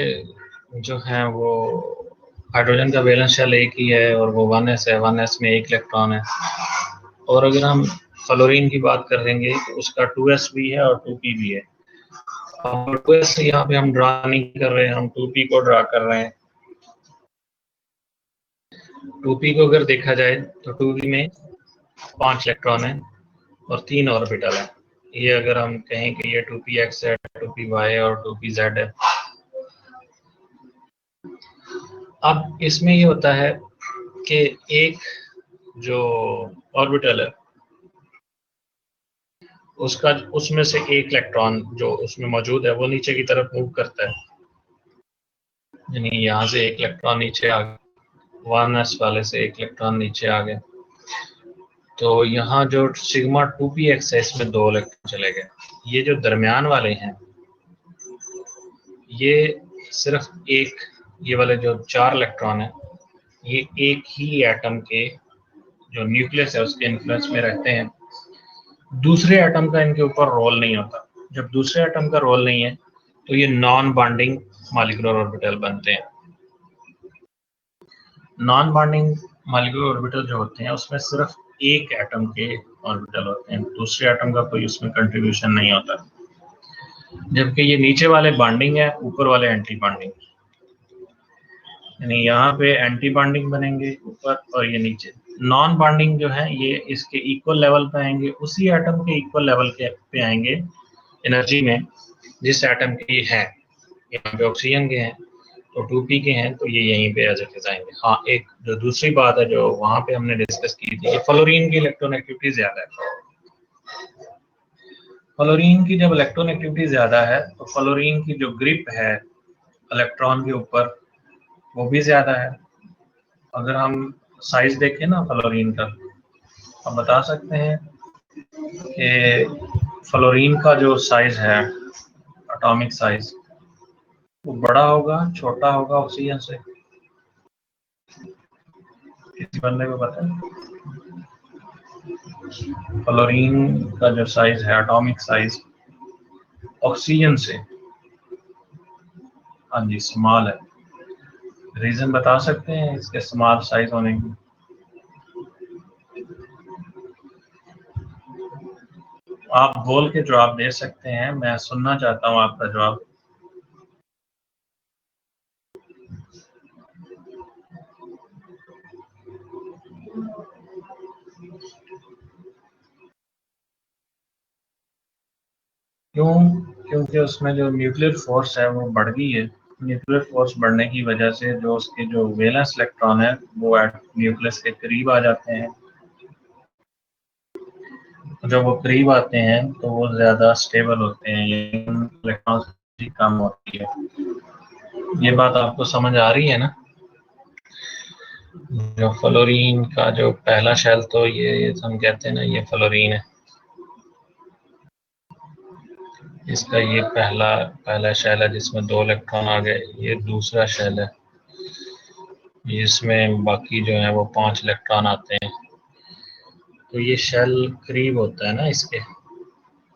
जो हैं वो, हाइड्रोजन का वैलेंस शेल एक ही है और वो 1s है, 1s में एक इलेक्ट्रॉन है। और अगर हम फ्लोरीन की बात कर देंगे तो उसका 2s भी है और 2p भी है। और 2s यहाँ पे हम ड्रा नहीं कर रहे हैं, हम 2p को ड्रा कर रहे हैं। 2p को अगर देखा जाए तो 2p में 5 इलेक्ट्रॉन है और 3 ऑर्बिटल है। ये अगर हम कहें कि ये 2px है, 2py और 2pz है। अब इसमें ये होता है कि एक जो ऑर्बिटल है उसका, उसमें से एक इलेक्ट्रॉन जो उसमें मौजूद है वो नीचे की तरफ मूव करता है, यानी यहाँ से एक इलेक्ट्रॉन नीचे आ गया, 1s वाले से एक इलेक्ट्रॉन नीचे आ गया, तो यहाँ जो सिग्मा 2px है इसमें 2 इलेक्ट्रॉन चले गए। ये जो दरमियान वाले हैं ये सिर्फ एक, ये वाले जो 4 इलेक्ट्रॉन है ये एक ही एटम के जो न्यूक्लियस है उसके इन्फ्लुएंस में रहते हैं, दूसरे एटम का इनके ऊपर रोल नहीं होता। जब दूसरे एटम का रोल नहीं है तो ये नॉन बॉन्डिंग मॉलिक्यूलर ऑर्बिटल बनते हैं। नॉन बॉन्डिंग मॉलिक्यूलर ऑर्बिटल जो होते हैं उसमें सिर्फ एक एटम के ऑर्बिटल होते हैं, दूसरे एटम का कोई उसमें कंट्रीब्यूशन नहीं होता। जबकि ये नीचे वाले बॉन्डिंग है, ऊपर वाले एंटी बॉन्डिंग, यानी यहाँ पे एंटी बॉन्डिंग बनेंगे ऊपर और ये नीचे। नॉन बॉन्डिंग जो है ये इसके इक्वल लेवल पे आएंगे, उसी एटम के इक्वल लेवल के पे आएंगे एनर्जी में जिस एटम के है। यहाँ पे ऑक्सीजन के हैं तो 2p के हैं तो ये यहीं पे एज इट इज आएंगे। हाँ, एक जो दूसरी बात है जो वहां पे हमने डिस्कस की थी, फ्लोरीन की इलेक्ट्रोनेगेटिविटी ज्यादा है। फ्लोरीन की जब इलेक्ट्रोनेगेटिविटी ज्यादा है तो फ्लोरीन की जो ग्रिप है इलेक्ट्रॉन के ऊपर वो भी ज्यादा है। अगर हम साइज देखें ना फ्लोरीन का, आप बता सकते हैं कि फ्लोरीन का जो साइज है, एटॉमिक साइज, वो बड़ा होगा, छोटा होगा ऑक्सीजन से? किसी बंदे को पता है? फ्लोरीन का जो साइज है, एटॉमिक साइज, ऑक्सीजन से? हाँ जी, स्मॉल है। रीजन बता सकते हैं इसके स्मॉल साइज होने की? आप बोल के जवाब दे सकते हैं, मैं सुनना चाहता हूँ आपका जवाब। क्यों? क्योंकि उसमें जो न्यूक्लियर फोर्स है वो बढ़ गई है। न्यूक्लियर फोर्स बढ़ने की वजह से जो उसके जो वैलेंस इलेक्ट्रॉन है वो न्यूक्लियस के करीब आ जाते हैं। जब वो करीब आते हैं तो वो ज़्यादा स्टेबल होते हैं, लेकिन इलेक्ट्रॉन की कम होती है। ये बात आपको समझ आ रही है ना? जो फ्लोरीन का जो पहला शेल, तो ये हम कहते हैं ना, ये फ्लोरीन है। इसका ये पहला पहला शेल है जिसमें 2 इलेक्ट्रॉन आ गए। ये दूसरा शेल है, इसमें बाकी जो है वो 5 इलेक्ट्रॉन आते हैं। तो ये शेल करीब होता है ना इसके,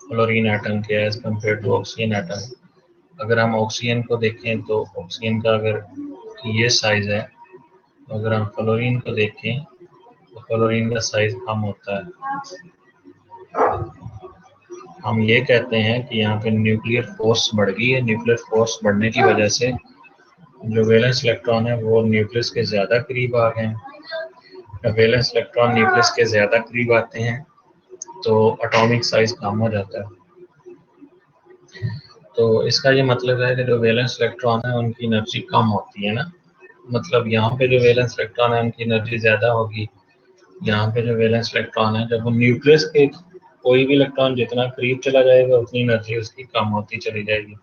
फ्लोरीन एटम के, as compare to oxygen atom. अगर हम ऑक्सीजन को देखें तो ऑक्सीजन का अगर ये साइज है, तो अगर हम फ्लोरीन को देखें तो फ्लोरीन का साइज कम होता है। हम ये कहते हैं कि यहाँ पे न्यूक्लियर फोर्स बढ़ गई है। न्यूक्लियर फोर्स बढ़ने की वजह से जो वैलेंस इलेक्ट्रॉन है वो न्यूक्लियस के ज़्यादा करीब आ गए हैं। जब वैलेंस इलेक्ट्रॉन न्यूक्लियस के ज़्यादा करीब आते हैं तो एटॉमिक साइज कम हो जाता है। तो इसका ये मतलब है कि जो वैलेंस इलेक्ट्रॉन है उनकी एनर्जी कम होती है ना। मतलब यहाँ पे जो वैलेंस इलेक्ट्रॉन है उनकी एनर्जी ज़्यादा होगी। यहाँ पे जो वैलेंस इलेक्ट्रॉन है, जब वो न्यूक्लियस के कोई भी इलेक्ट्रॉन जितना करीब चला जाएगा उतनी एनर्जी उसकी कम होती चली जाएगी।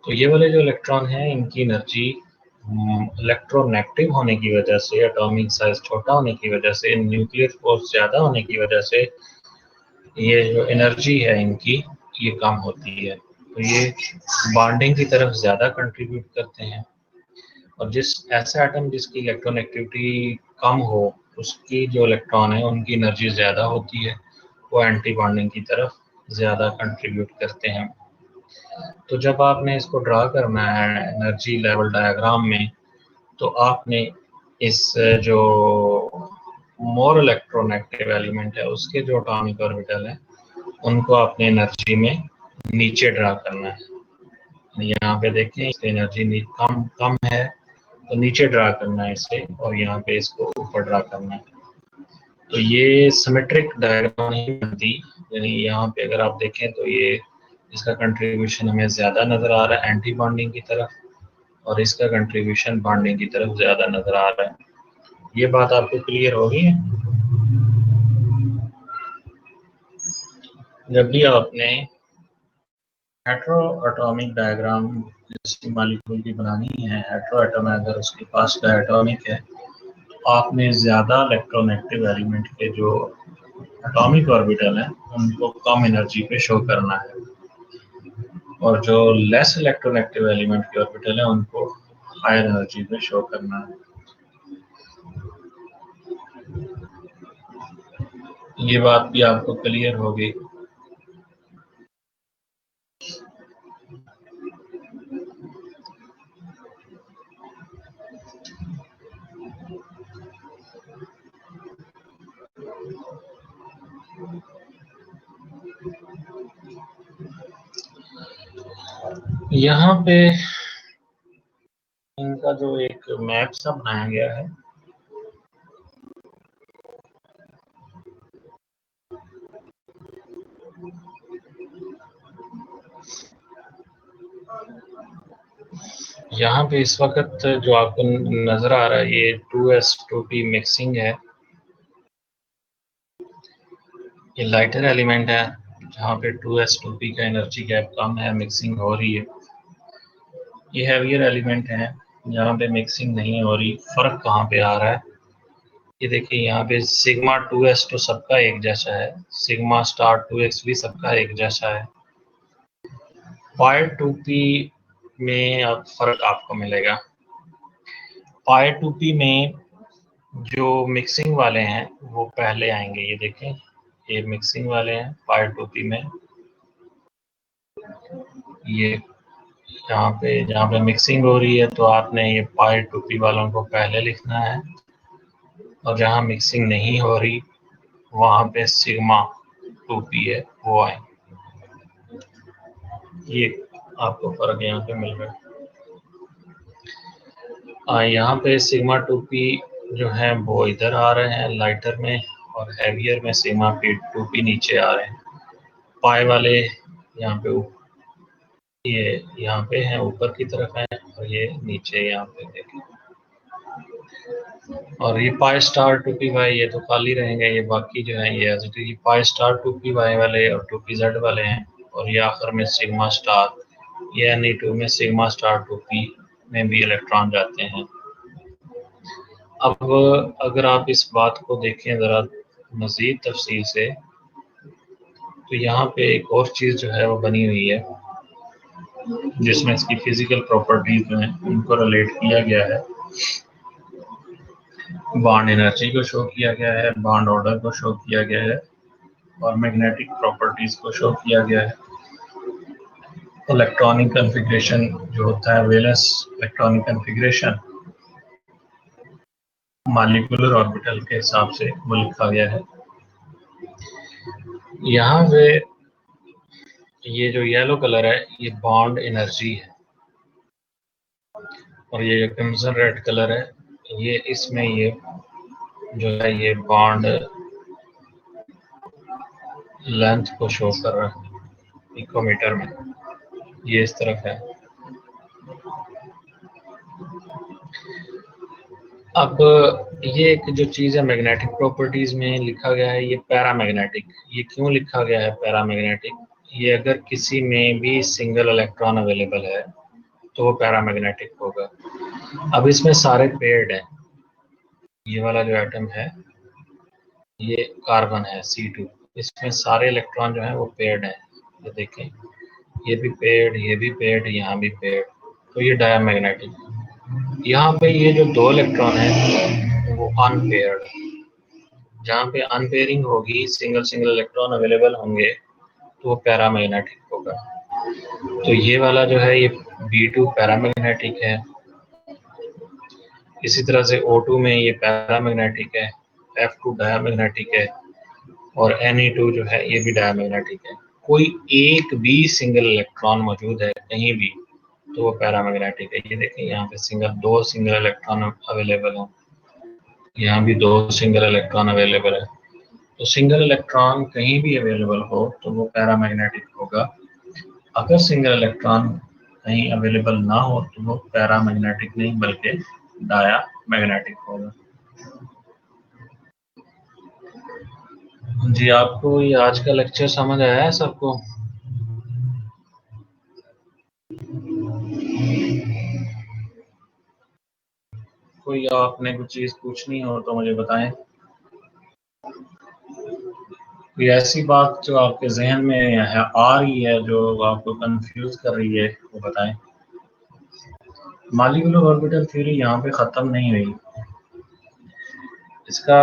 तो ये वाले जो इलेक्ट्रॉन हैं इनकी एनर्जी इलेक्ट्रोनेगेटिव होने की वजह से, एटॉमिक साइज छोटा होने की वजह से, न्यूक्लियर फोर्स ज़्यादा होने की वजह से ये जो एनर्जी है इनकी ये कम होती है। तो ये बॉन्डिंग की तरफ ज़्यादा कंट्रीब्यूट करते हैं। और जिस ऐसा एटम जिसकी इलेक्ट्रोनेगेटिविटी कम हो, उसकी जो इलेक्ट्रॉन है उनकी एनर्जी ज़्यादा होती है, वो एंटी बॉन्डिंग की तरफ ज़्यादा कंट्रीब्यूट करते हैं। तो जब आपने इसको ड्रा करना है एनर्जी लेवल डायग्राम में, तो आपने इस जो मोर इलेक्ट्रोनेगेटिव एलिमेंट है उसके जो एटॉमिक ऑर्बिटल है उनको आपने एनर्जी में नीचे ड्रा करना है। यहाँ पे देखें इसकी एनर्जी कम कम है, तो नीचे ड्रा करना है इसे, और यहाँ पे इसको ऊपर ड्रा करना है। तो ये सिमेट्रिक डायग्राम नहीं बनती। यानी यहाँ पे अगर आप देखें तो ये इसका कंट्रीब्यूशन हमें ज़्यादा नज़र आ रहा है एंटी बॉन्डिंग की तरफ, और इसका कंट्रीब्यूशन बॉन्डिंग की तरफ ज़्यादा नज़र आ रहा है। ये बात आपको क्लियर होगी? जब भी आपने हेट्रो एटॉमिक डायग्राम किसी मॉलिक्यूल की बनानी है, हेट्रो एटम है, अगर उसके पास डायटोमिक है, तो आपने ज़्यादा इलेक्ट्रोनेगेटिव एलिमेंट के जो एटॉमिक ऑर्बिटल है उनको कम एनर्जी पे शो करना है, और जो लेस इलेक्ट्रोनेगेटिव एलिमेंट के ऑर्बिटल है उनको हायर एनर्जी पे शो करना है। ये बात भी आपको क्लियर होगी। यहाँ पे इनका जो एक मैप सा बनाया गया है, यहाँ पे इस वक्त जो आपको नजर आ रहा है ये 2s2p मिक्सिंग है। ये लाइटर एलिमेंट है जहाँ पे 2s2p का एनर्जी गैप कम है, मिक्सिंग हो रही है। ये हैवियर एलिमेंट है जहाँ पे मिक्सिंग नहीं हो रही। फर्क कहाँ पे आ रहा है? ये देखिए यहाँ पे सिग्मा 2s तो सबका एक जैसा है, सिग्मा स्टार 2x भी सबका एक जैसा है। पाई 2p में अब फर्क आपको मिलेगा। पाई 2p में जो मिक्सिंग वाले हैं वो पहले आएंगे। ये देखें, ये मिक्सिंग वाले हैं पाई 2p में। ये यहाँ पे जहाँ पे मिक्सिंग हो रही है तो आपने ये पाई 2p वालों को पहले लिखना है, और जहाँ मिक्सिंग नहीं हो रही वहाँ पे सिग्मा 2p है वो आए। ये आपको फर्क यहाँ पे मिल रहा है। यहाँ पे सिग्मा 2p जो है वो इधर आ रहे हैं लाइटर में, और हैवियर में सिग्मा 2p नीचे आ रहे हैं। पाई वाले यहाँ पे ये यहाँ पे हैं, ऊपर की तरफ है, और ये नीचे यहाँ पे देखें। और ये पाई स्टार 2p वाई ये तो खाली रहेंगे, ये बाकी जो है ये ये पाई स्टार 2p वाई वाले और 2pz वाले हैं, और ये आखिर में सिग्मा स्टार, ये Ne2 में सिग्मा स्टार 2p में भी इलेक्ट्रॉन जाते हैं। अब अगर आप इस बात को देखें ज़रा मज़ीद तफसील से, तो यहाँ पे एक और चीज़ जो है वो बनी हुई है जिसमें इसकी फिजिकल प्रॉपर्टीज जो हैं उनको रिलेट किया गया है। बॉन्ड एनर्जी को शो किया गया है, बॉन्ड ऑर्डर को शो किया गया है, और मैग्नेटिक प्रॉपर्टीज को शो किया गया है। इलेक्ट्रॉनिक कन्फिग्रेशन जो होता है, valence electronic configuration molecular orbital के हिसाब से वो लिखा गया है। यहाँ पे ये जो येलो कलर है ये बॉन्ड एनर्जी है, और ये जो क्रिम्सन रेड कलर है ये इसमें ये जो है ये बॉन्ड लेंथ को शो कर रहा है पिकोमीटर में, ये इस तरफ है। अब ये एक जो चीज़ है मैग्नेटिक प्रॉपर्टीज में लिखा गया है ये पैरामैग्नेटिक। ये क्यों लिखा गया है पैरामैग्नेटिक? ये अगर किसी में भी सिंगल इलेक्ट्रॉन अवेलेबल है तो वो पैरामैग्नेटिक होगा। अब इसमें सारे पेयर्ड हैं, ये वाला जो एटम है ये कार्बन है C2, इसमें सारे इलेक्ट्रॉन जो हैं वो पेयर्ड हैं। ये देखें, ये भी पेयर्ड, ये भी पेयर्ड, यहाँ भी पेयर्ड, तो ये डायमैग्नेटिक। यहाँ पे ये जो दो इलेक्ट्रॉन है वो अनपेयर्ड, जहाँ पे अनपेयरिंग होगी, सिंगल सिंगल इलेक्ट्रॉन अवेलेबल होंगे तो वो पैरामैग्नेटिक होगा। तो ये वाला जो है ये B2 पैरामैग्नेटिक है। इसी तरह से O2 में ये पैरामैग्नेटिक है, F2 डायमैग्नेटिक है, और Ne2 जो है ये भी डायमैग्नेटिक है। कोई एक भी सिंगल इलेक्ट्रॉन मौजूद है कहीं भी तो वो पैरामैग्नेटिक है। ये देखें यहाँ पे दो सिंगल इलेक्ट्रॉन अवेलेबल हैं, यहाँ भी दो सिंगल इलेक्ट्रॉन अवेलेबल है। तो सिंगल इलेक्ट्रॉन कहीं भी अवेलेबल हो तो वो पैरामैग्नेटिक होगा। अगर सिंगल इलेक्ट्रॉन कहीं अवेलेबल ना हो तो वो पैरामैग्नेटिक नहीं बल्कि डायामैग्नेटिक होगा। जी, आपको ये आज का लेक्चर समझ आया है सबको? कोई आपने कुछ चीज़ पूछनी हो तो मुझे बताएं। कोई ऐसी बात जो आपके जहन में है आ रही है जो आपको कंफ्यूज कर रही है वो बताएं। मॉलिक्यूलर ऑर्बिटल थ्योरी यहाँ पे ख़त्म नहीं हुई, इसका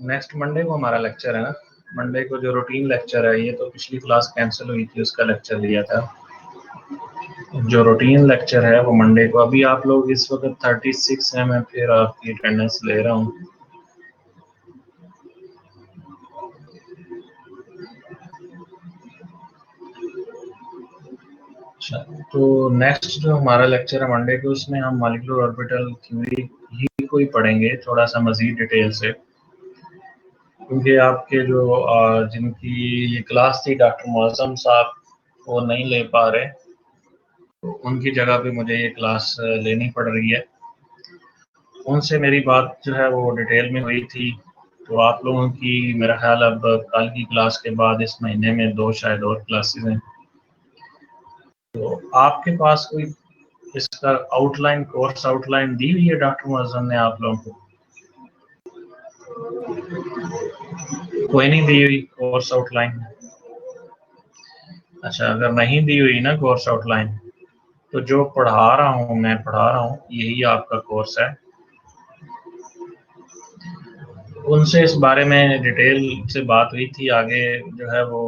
नेक्स्ट मंडे को हमारा लेक्चर है ना। मंडे को जो रूटीन लेक्चर है, ये तो पिछली क्लास कैंसिल हुई थी उसका लेक्चर लिया था। जो रूटीन लेक्चर है वो मंडे को, अभी आप लोग इस वक्त 36 हैं, मैं फिर आपकी अटेंडेंस ले रहा हूँ। अच्छा, तो नेक्स्ट जो हमारा लेक्चर है मंडे को, उसमें हम मॉलिक्यूलर ऑर्बिटल थ्योरी ही कोई पढ़ेंगे थोड़ा सा मजीद डिटेल से, क्योंकि आपके जो जिनकी ये क्लास थी डॉक्टर मौज़म साहब वो नहीं ले पा रहे, तो उनकी जगह पे मुझे ये क्लास लेनी पड़ रही है। उनसे मेरी बात जो है वो डिटेल में हुई थी, तो आप लोगों की मेरा ख्याल अब कल की क्लास के बाद इस महीने में दो शायद और क्लासेस हैं। तो आपके पास कोई इसका आउटलाइन, कोर्स आउटलाइन दी हुई है डॉक्टर मुअज़्ज़म ने आप लोगों को? कोई नहीं दी हुई कोर्स आउटलाइन? अच्छा, अगर नहीं दी हुई ना कोर्स आउटलाइन, तो जो मैं पढ़ा रहा हूँ यही आपका कोर्स है। उनसे इस बारे में डिटेल से बात हुई थी। आगे जो है वो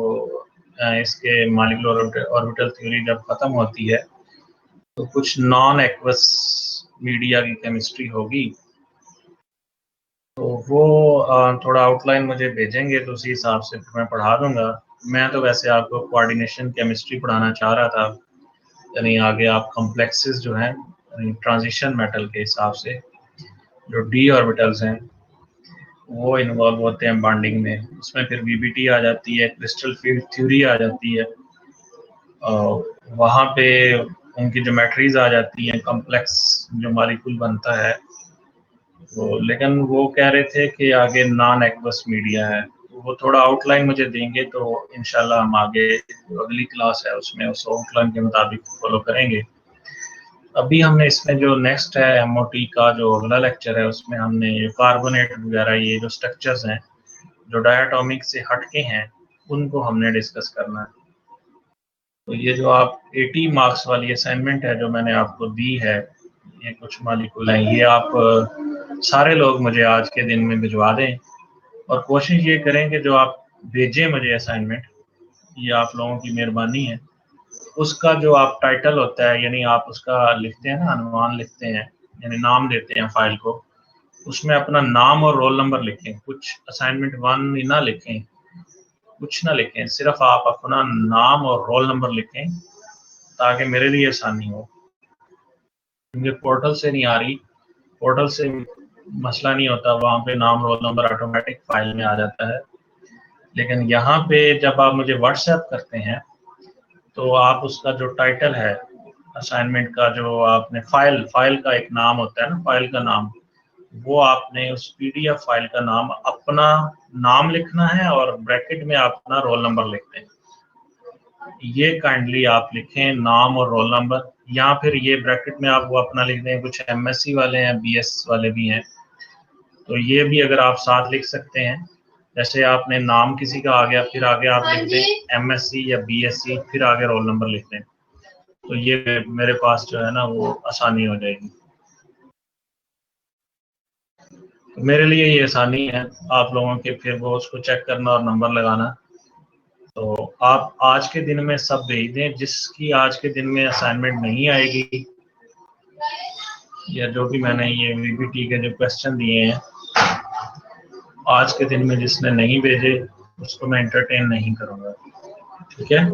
इसके मॉलिक्यूलर ऑर्बिटल थ्योरी जब खत्म होती है तो कुछ नॉन एक्वस मीडिया की केमिस्ट्री होगी, तो वो थोड़ा आउटलाइन मुझे भेजेंगे तो उसी हिसाब से मैं पढ़ा दूंगा। मैं तो वैसे आपको कोऑर्डिनेशन केमिस्ट्री पढ़ाना चाह रहा था, यानी आगे आप कॉम्प्लेक्सेस जो हैं ट्रांजिशन मेटल के हिसाब से जो डी ऑर्बिटल्स हैं वो इन्वॉल्व होते हैं बॉन्डिंग में, उसमें फिर वीबीटी आ जाती है, क्रिस्टल फील्ड थ्योरी आ जाती है, वहाँ पे उनकी ज्योमेट्रीज आ जाती हैं, कॉम्प्लेक्स जो मॉलिक्यूल बनता है वो। लेकिन वो कह रहे थे कि आगे नॉन एक्वस मीडिया है, तो वो थोड़ा आउटलाइन मुझे देंगे तो इंशाल्लाह हम आगे जो अगली क्लास है उसमें उस आउटलाइन के मुताबिक फॉलो करेंगे। अभी हमने इसमें जो नेक्स्ट है एमओटी का जो अगला लेक्चर है उसमें हमने कार्बोनेट वगैरह ये जो स्ट्रक्चर्स हैं जो डायटोमिक से हटके हैं उनको हमने डिस्कस करना है। तो ये जो आप 80 मार्क्स वाली असाइनमेंट है जो मैंने आपको दी है, ये कुछ मॉलिक्यूल हैं, ये आप सारे लोग मुझे आज के दिन में भिजवा दें, और कोशिश ये करें कि जो आप भेजें मुझे असाइनमेंट, ये आप लोगों की मेहरबानी है, उसका जो आप टाइटल होता है यानी आप उसका लिखते हैं ना, अनुमान लिखते हैं यानी नाम देते हैं फाइल को, उसमें अपना नाम और रोल नंबर लिखें। कुछ असाइनमेंट 1 ना लिखें, कुछ ना लिखें, सिर्फ आप अपना नाम और रोल नंबर लिखें ताकि मेरे लिए आसानी हो। क्योंकि पोर्टल से नहीं आ रही, पोर्टल से मसला नहीं होता, वहाँ पे नाम रोल नंबर ऑटोमेटिक फाइल में आ जाता है। लेकिन यहाँ पे जब आप मुझे व्हाट्सएप करते हैं तो आप उसका जो टाइटल है असाइनमेंट का, जो आपने फाइल का एक नाम होता है ना, फाइल का नाम, वो आपने उस पीडीएफ फाइल का नाम, अपना नाम लिखना है और ब्रैकेट में अपना रोल नंबर लिखते हैं। ये काइंडली आप लिखें नाम और रोल नंबर, या फिर ये ब्रैकेट में आप वो अपना लिख दें। कुछ एमएससी वाले हैं, बीएस वाले भी हैं, तो ये भी अगर आप साथ लिख सकते हैं। जैसे आपने नाम किसी का आ गया, फिर आगे आप लिख दें एमएससी या बीएससी, फिर आगे रोल नंबर लिख दें, तो ये मेरे पास जो है ना वो आसानी हो जाएगी। तो मेरे लिए ये आसानी है, आप लोगों के फिर वो उसको चेक करना और नंबर लगाना। तो आप आज के दिन में सब भेज दें, जिसकी आज के दिन में असाइनमेंट नहीं आएगी या जो भी मैंने ये वीबीटी के जो क्वेश्चन दिए हैं आज के दिन में जिसने नहीं भेजे उसको मैं एंटरटेन नहीं करूँगा, ठीक है।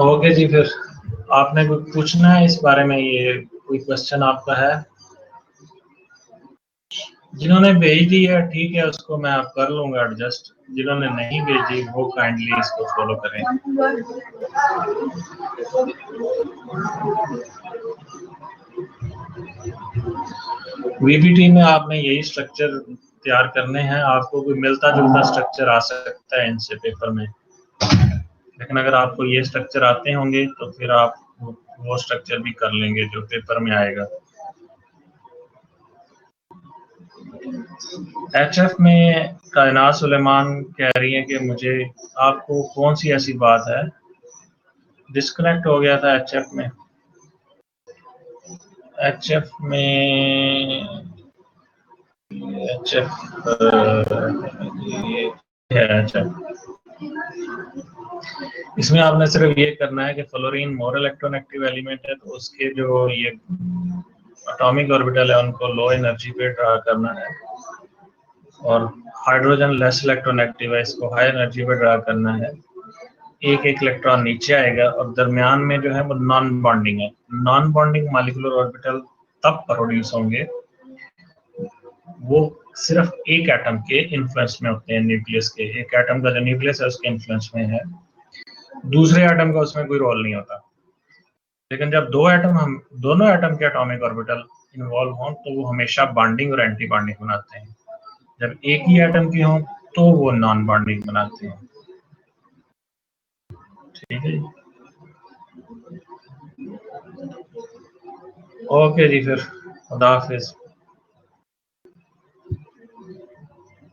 ओके जी, फिर आपने कुछ पूछना है इस बारे में, ये कोई क्वेश्चन आपका है? जिन्होंने भेज दी है ठीक है, उसको मैं आप कर लूंगा एडजस्ट, जिन्होंने नहीं भेजी वो काइंडली इसको फॉलो करें। वीबीटी में आपने यही स्ट्रक्चर तैयार करने हैं, आपको कोई मिलता जुलता स्ट्रक्चर आ सकता है इनसे पेपर में, लेकिन अगर आपको ये स्ट्रक्चर आते होंगे तो फिर आप वो स्ट्रक्चर भी कर लेंगे जो पेपर में आएगा। एचएफ में कायनात सुलेमान कह रही है कि मुझे, आपको कौन सी ऐसी बात है, डिस्कनेक्ट हो गया था एचएफ में? एचएफ में एचएफ ये है एचएफ, इसमें आपने सिर्फ ये करना है कि फ्लोरीन मोर इलेक्ट्रोनेगेटिव एलिमेंट है तो उसके जो ये एटॉमिक ऑर्बिटल है उनको लो एनर्जी पे ड्रा करना है, और हाइड्रोजन लेस इलेक्ट्रोनेगेटिव है, इसको हाई एनर्जी पे ड्रा करना है। एक एक इलेक्ट्रॉन नीचे आएगा और दरमियान में जो है वो नॉन बॉन्डिंग है। नॉन बॉन्डिंग मॉलिक्यूलर ऑर्बिटल तब प्रोड्यूस होंगे वो सिर्फ एक एटम के इन्फ्लुएंस में होते हैं, न्यूक्लियस के, एक एटम का जो न्यूक्लियस है उसके इन्फ्लुएंस में है, दूसरे एटम का उसमें कोई रोल नहीं होता। लेकिन जब दोनों एटम के एटॉमिक ऑर्बिटल इन्वॉल्व हों तो वो हमेशा बॉन्डिंग और एंटी बॉन्डिंग बनाते हैं। जब एक ही एटम के हों तो वो नॉन बॉन्डिंग बनाते हैं, ठीक है। ओके जी, फिर खुदा हाफिज।